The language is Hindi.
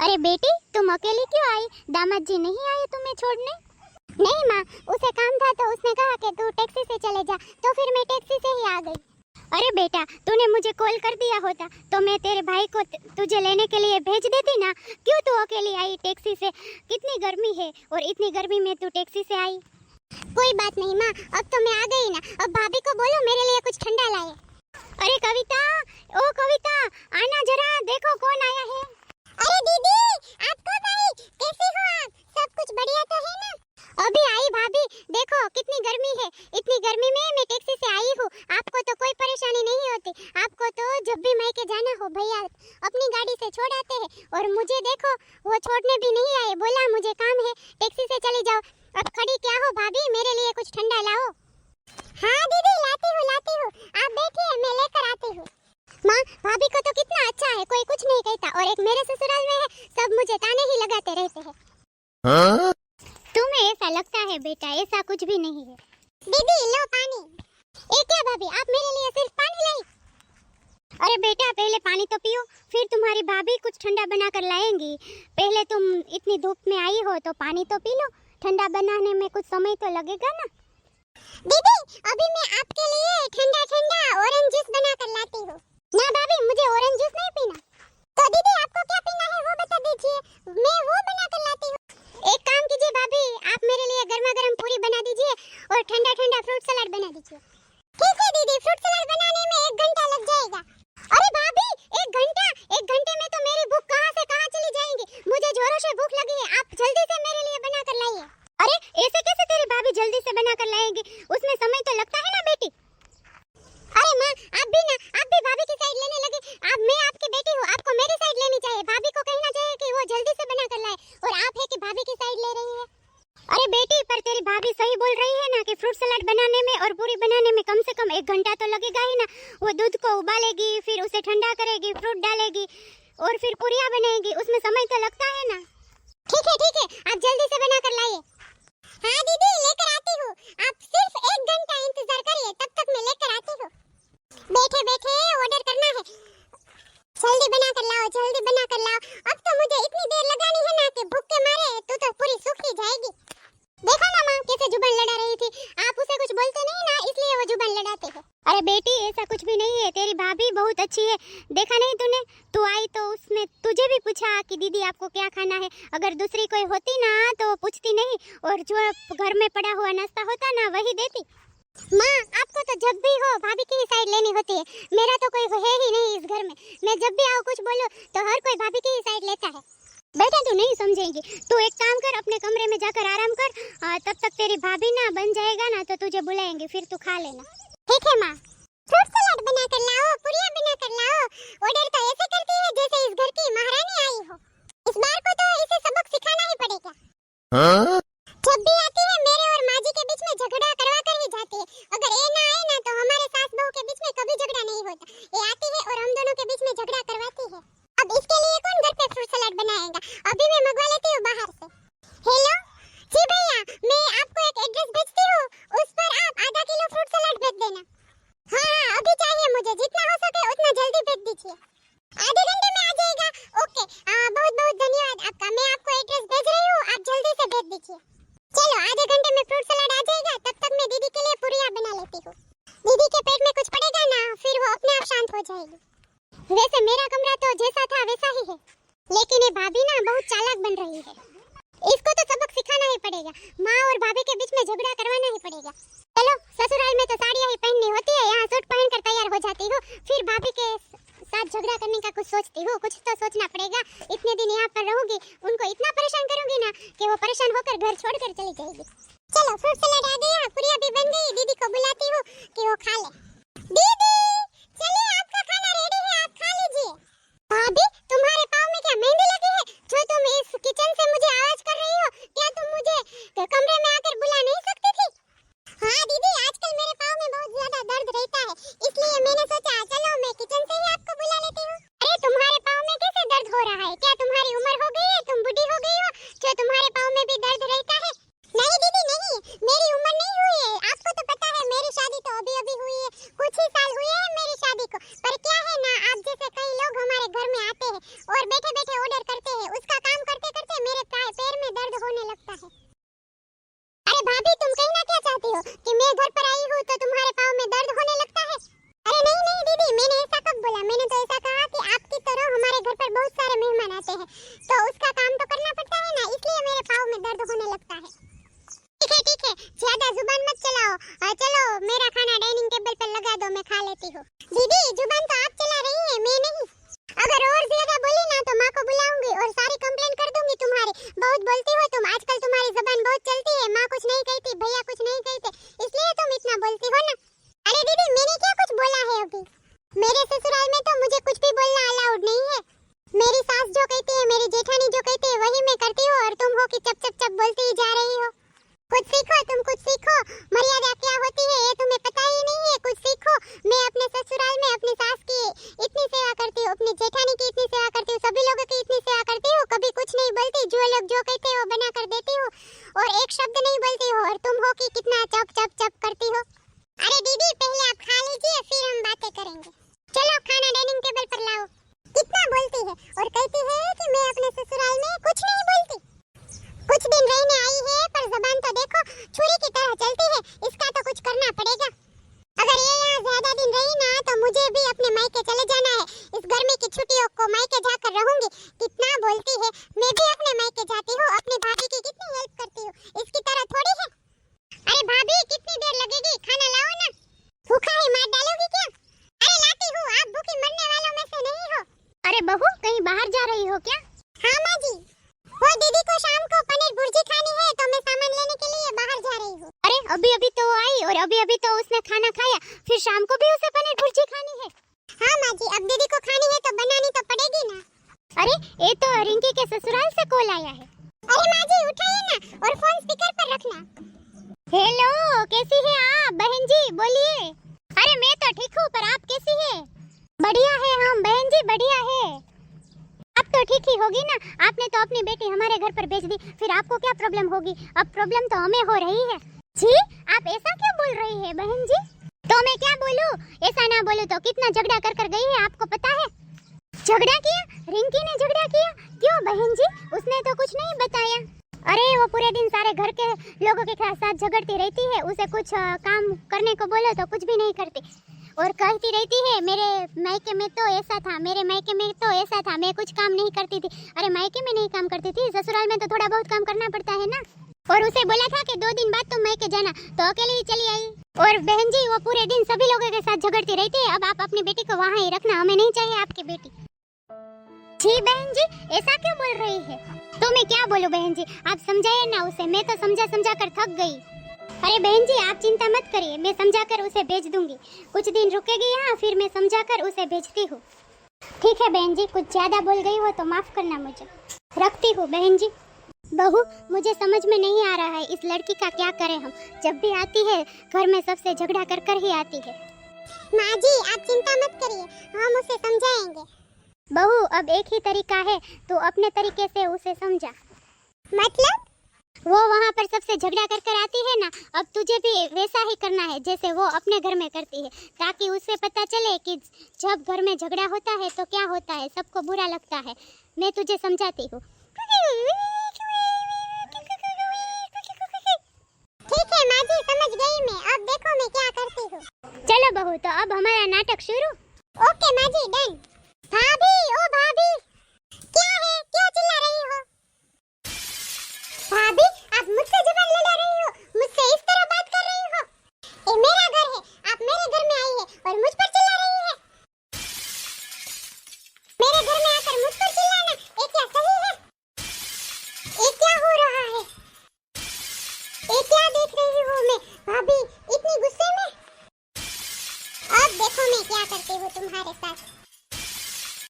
अरे बेटी, तुम अकेली क्यों आई? दामाद जी नहीं आए तुम्हें छोड़ने? नहीं माँ, उसे काम था तो उसने कहा कि तू टैक्सी से चले जा, तो फिर मैं टैक्सी से ही आ गई। अरे बेटा, तूने मुझे कॉल कर दिया होता तो मैं तेरे भाई को तुझे लेने के लिए भेज देती ना। क्यों तू अकेली आई टैक्सी से? कितनी गर्मी है और इतनी गर्मी में तू टैक्सी से आई। कोई बात नहीं माँ, अब तो मैं आ गई ना। अब भाभी को बोलो मेरे लिए कुछ ठंडा लाए। अरे कविता, ओ कविता, आना जरा, देखो कौन आया है। अरे दीदी, आप कब आई? कैसी हो आप? सब कुछ बढ़िया तो है ना? अभी आई भाभी, देखो कितनी गर्मी है। इतनी गर्मी में मैं टैक्सी से आई हूँ। आपको तो कोई परेशानी नहीं होती। आपको तो जब भी मायके जाना हो भैया अपनी गाड़ी से छोड़ आते हैं, और मुझे देखो वो छोड़ने भी नहीं आए। बोला मुझे काम है, टैक्सी से चली जाओ। अब खड़ी क्या हो भाभी, मेरे लिए कुछ ठंडा लाओ। हाँ दीदी, लाती हूँ। आप बैठिए, मैं लेकर आती हूँ। माँ, भाभी को तो कितना अच्छा है, कोई कुछ नहीं कहता, और एक मेरे ससुराल में है, सब मुझे ताने ही लगाते रहते हैं। हाँ? तुम्हें ऐसा लगता है बेटा, ऐसा कुछ भी नहीं है। दीदी लो पानी। ए क्या भाभी, आप मेरे लिए सिर्फ पानी लाई? अरे बेटा, पहले पानी तो पियो, फिर तुम्हारी भाभी कुछ ठंडा बनाकर लाएंगी। पहले तुम इतनी धूप में आई हो तो पानी तो पी लो। ठंडा बनाने में कुछ समय तो लगेगा ना। दीदी, अभी मैं आपके लिए ठंडा ऑरेंज जूस बनाकर लाती हूँ। ना भाभी, मुझे ऑरेंज जूस नहीं पीना। तो दीदी आपको क्या पीना है वो बता दीजिए, मैं वो बनाकर लाती हूँ। एक काम कीजिए भाभी, आप मेरे लिए गर्मा गर्म पूरी बना दीजिए और ठंडा फ्रूट सलाद बना दीजिए। ठीक है दीदी, फ्रूट सलाद बनाने में 1 घंटा लग जाएगा। अरे भाभी, 1 घंटे में तो मेरी भूख कहाँ से कहाँ चली जाएगी। मुझे जोरों से भूख लगी है, आप जल्दी से मेरे लिए बनाकर लाइए। अरे ऐसे कैसे तेरी भाभी जल्दी से बनाकर लाएगी? उसमें समय तो लगता है ना बेटी। अरे माँ, आप भी भाभी की साइड लेने लगे। मैं आपकी बेटी हूँ, आपको मेरी साइड लेनी चाहिए। भाभी को कहना चाहिए कि वो जल्दी से बनाकर लाए, और आप है कि भाभी की साइड ले रही है। अरे बेटी, पर तेरी भाभी सही बोल रही है ना कि फ्रूट सलाद बनाने में और पूरी बनाने में कम से कम 1 घंटा तो लगेगा ही ना। वो दूध को उबालेगी, फिर उसे ठंडा करेगी, फ्रूट डालेगी और फिर पूरियां बनाएगी, उसमें समय तो लगता है ना। ठीक है, आप जल्दी से बनाकर लाइए। हाँ दीदी, लेकर आती हूँ। आप सिर्फ 1 घंटा इंतजार करिए, तब तक मैं लेकर आती हूँ। बैठे ऑर्डर करना है। जल्दी बनाकर लाओ। अब तो मुझे इतनी देर लगानी है ना कि भूख के मारे तू तो पूरी सूख ही जाएगी। देखो ना माँ, कैसे जुबान लड़ा रही थी। आप उसे कुछ बोलते नहीं ना, इसलिए वो जुबान लड़ाते हैं। अरे बेटी, ऐसा कुछ भी नहीं है, तेरी भाभी बहुत अच्छी है। देखा नहीं तूने? तू आई तो उसने तुझे भी पूछा कि दीदी आपको क्या खाना है। अगर दूसरी कोई होती ना तो वो पूछती नहीं, और जो घर में पड़ा हुआ नाश्ता होता ना वही देती। माँ, आपको तो जब भी हो भाभी की ही साइड लेनी होती है। मेरा तो कोई है ही नहीं इस घर में। मैं जब भी आऊँ कुछ बोलूँ तो हर कोई भाभी की ही साइड लेता है। बेटा तू नहीं समझेगी। तू एक काम कर, अपने कमरे में जाकर आराम कर। तब तक तेरी भाभी ना बन जाएगा ना तो तुझे बुलाएंगे, फिर तू खा लेना। ठीक है माँ। फ्रूट सलाद बनाकर लाओ, पूरियां बनाकर लाओ। ऑर्डर तो ऐसे करती है जैसे इस घर की महारानी आई हो। इस बार को तो इसे सबक सिखाना ही पड़ेगा। हाँ? जब भी आती है मेरे और माँ जी के बीच में झगड़ा करवा कर ही जाती है। अगर ये ना आए ना तो हमारे सास बहू के बीच में कभी झगड़ा नहीं होता। ये आती है और हम दोनों के बीच में झगड़ा करवाती है। अब इसके लिए कौन घर पे फ्रूट सलाद बनाएगा? अभी मैं मंगवा लेती हूँ बाहर से। हेलो जी भैया, मैं आपको एक एड्रेस भेजती हूँ, उस पर आप आधा किलो फ्रूट सलाद भेज देना। हाँ, अभी चाहिए मुझे, जितना हो सके उतना जल्दी भेज दीजिए। आधे घंटे में आ जाएगा। ओके, बहुत बहुत धन्यवाद आपका। मैं आपको एड्रेस भेज रही हूँ, आप जल्दी से भेज दीजिए। चलो, आधे घंटे में फ्रूट सलाद आ जाएगा, तब तक मैं दीदी के लिए पूरियां बना लेती हूँ। दीदी के पेट में कुछ पड़ेगा ना, फिर वो अपने आप शांत हो जाएगी। वैसे मेरा कमरा तो जैसा था वैसा ही है, लेकिन ये भाभी ना बहुत चालाक बन रही है। इसको तो सबक सिखाना ही पड़ेगा। माँ और भाभी के बीच में झगड़ा करवाना ही पड़ेगा। चलो, ससुराल में तो साड़ियाँ ही पहननी होती है, यहाँ सूट पहनकर तैयार हो जाती हूँ, फिर भाभी के साथ झगड़ा करने का कुछ सोचती हूँ। कुछ तो सोचना पड़ेगा। इतने दिन यहाँ पर रहूंगी, उनको इतना परेशान करूंगी ना कि वो परेशान होकर घर छोड़कर चली जाएगी। चलो, फ्रूट सलाद आ गया, पूरियां भी बन गई। दीदी को बुलाती हूँ कि वो खा ले। दीदी चलिए, आपका खाना रेडी है, आप खा लीजिए। भाभी, तुम्हारे पाँव में क्या मेहंदी लगी है जो तुम इस किचन से मुझे आवाज कर रही हो? क्या तुम मुझे कमरे में आकर बुला नहीं सकती थी? हाँ दीदी, आजकल मेरे पाँव में बहुत ज्यादा दर्द रहता है, इसलिए मैंने सोचा चलो मैं किचन से ही आपको बुला लेती हूँ। अरे तुम्हारे पाँव में कैसे दर्द हो रहा है? क्या तुम्हारी उम्र हो गई है, तुम बूढ़ी हो गई हो जो तुम्हारे पाँव में भी दर्द रहता है? नहीं दीदी नहीं, मेरी उम्र नहीं हुई है। आपको तो पता है मेरी शादी तो अभी हुई है, कुछ ही साल हुए हैं मेरी शादी को। पर क्या है ना, आप जैसे कई लोग हमारे घर में आते हैं और बैठे बैठे ऑर्डर करते हैं, उसका मेहमान आते हैं तो उसका काम तो करना पड़ता है ना, इसलिए मेरे पाँव में दर्द होने लगता है। ठीक है, ज्यादा जुबान मत चलाओ। चलो मेरा खाना डाइनिंग टेबल पर लगा दो, मैं खा लेती हूँ। दीदी जुबान तो आप चला रही है, मैं नहीं। अगर और ज्यादा बोली ना तो माँ को बुलाऊंगी और सारी कंप्लेंट कर दूंगी तुम्हारी। बहुत बोलती हो तुम, आजकल तुम्हारी जुबान बहुत चलती है। माँ कुछ नहीं कहती, भैया कुछ नहीं कहते, इसलिए तुम इतना बोलती हो ना। अरे दीदी मैंने क्या कुछ बोला है अभी? मेरे ससुराल में तो मुझे कुछ भी बोलना अलाउड नहीं है। मेरी सास जो कहती है, मेरी जेठानी जो कहती है वही मैं करती हूँ, और तुम हो कि चप चप चप बोलती ही जा रही हो। कुछ सीखो, तुम कुछ सीखो। मर्यादा क्या होती है ये तुम्हें पता ही नहीं है, कुछ सीखो। मैं अपने ससुराल में अपनी सास की इतनी सेवा करती हूँ, अपनी जेठानी की इतनी सेवा करती हूँ, सभी लोगों की इतनी सेवा करती हूँ, कभी कुछ नहीं बोलती। जो लोग जो कहते हैं वो बना कर देती हूँ और एक शब्द नहीं बोलती हूँ। और तुम हो कि कितना चप चप चप करती हो। अरे दीदी पहले आप खा लीजिए फिर हम बातें करेंगे। चलो खाना डाइनिंग टेबल पर लाओ। कितना बोलती है और कहती है कि मैं अपने ससुराल में कुछ नहीं बोलती। कुछ दिन रहने आई है पर जुबान तो देखो छुरी की तरह चलती है, इसका तो कुछ करना पड़ेगा। अगर ये यहाँ ज्यादा दिन रही ना तो मुझे भी अपने मायके चले जाना है। इस गर्मी की छुट्टियों को मायके जाकर रहूंगी। कितना बोलती है, मैं भी अपने मायके जाती हूँ, अपनी भाभी की कितनी हेल्प करती हूँ, इसकी तरह थोड़ी है। अरे भाभी कितनी देर लगेगी, खाना लाओ ना। भूखा ही मार डालोगी क्या? अरे लाती हूँ, आप भूखी मरने वालों में से नहीं हो। अरे बहू कहीं बाहर जा रही हो क्या? हाँ माँ जी, वो दीदी को शाम को पनीर भुर्जी खानी है तो मैं सामान लेने के लिए बाहर जा रही हूँ। अरे अभी तो आई और अभी तो उसने खाना खाया, फिर शाम को भी उसे पनीर भुर्जी खानी है। हाँ माँ जी, अब दीदी को खानी है तो बनानी तो पड़ेगी ना। अरे ये तो रिंकी के ससुराल से कॉल आया है। अरे माँ जी उठाइए ना और फोन स्पीकर पर रखना। हेलो कैसी है आप बहन जी, बोलिए। अरे मैं तो ठीक हूँ पर आप कैसी है? बढ़िया है हम बहन जी, बढ़िया है। अब तो ठीक ही होगी ना, आपने तो अपनी बेटी हमारे घर पर भेज दी, फिर आपको क्या प्रॉब्लम होगी? अब प्रॉब्लम तो हमें हो रही है। जी आप ऐसा क्यों बोल रही है बहन जी? तो मैं क्या बोलूं? ऐसा ना बोलूं तो कितना झगड़ा कर गई है आपको पता है? झगड़ा किया? रिंकी ने झगड़ा किया? क्यों बहन जी, उसने तो कुछ नहीं बताया। अरे वो पूरे दिन सारे घर के लोगों के साथ झगड़ती रहती है, उसे कुछ काम करने को बोलो तो कुछ भी नहीं करती और कहती रहती है मेरे मायके में तो ऐसा था, मेरे मायके में तो ऐसा था, मैं कुछ काम नहीं करती थी। अरे मायके में नहीं काम करती थी, ससुराल में तो थोड़ा बहुत काम करना पड़ता है ना। और उसे बोला था कि 2 दिन बाद तुम मायके जाना, तो अकेले ही चली आई। और बहन जी वो पूरे दिन सभी लोगों के साथ झगड़ती रहती है। अब आप अपनी बेटी को वहाँ ही रखना, हमें नहीं चाहिए आपकी बेटी। जी बहन जी ऐसा क्यों बोल रही है? तो मैं क्या बोलूं बहन जी, आप समझाइए ना उसे, मैं तो समझा कर थक गई। अरे बहन जी आप चिंता मत करिए, मैं समझाकर उसे भेज दूंगी। कुछ दिन रुकेगी यहाँ, फिर मैं समझाकर उसे भेजती हूँ। ठीक है बहन जी, कुछ ज्यादा बोल गई हो तो माफ करना मुझे। रखती हूँ बहन जी। बहू मुझे समझ में नहीं आ रहा है इस लड़की का क्या करें हम, जब भी आती है घर में सबसे झगड़ा कर ही आती है। माँ जी आप चिंता मत करिए, हम उसे समझाएंगे। बहू अब एक ही तरीका है, तो अपने तरीके से उसे समझा। मतलब? वो वहाँ पर सबसे झगड़ा कर आती है ना, अब तुझे भी वैसा ही करना है जैसे वो अपने घर में करती है, ताकि उसे पता चले कि जब घर में झगड़ा होता है तो क्या होता है, सबको बुरा लगता है। मैं तुझे समझाती हूँ। ठीक है माँ जी समझ गई मैं, अब देखो मैं क्या करती हूँ। चलो बहू तो अब हमारा नाटक शुरू। ओके माँ जी डन।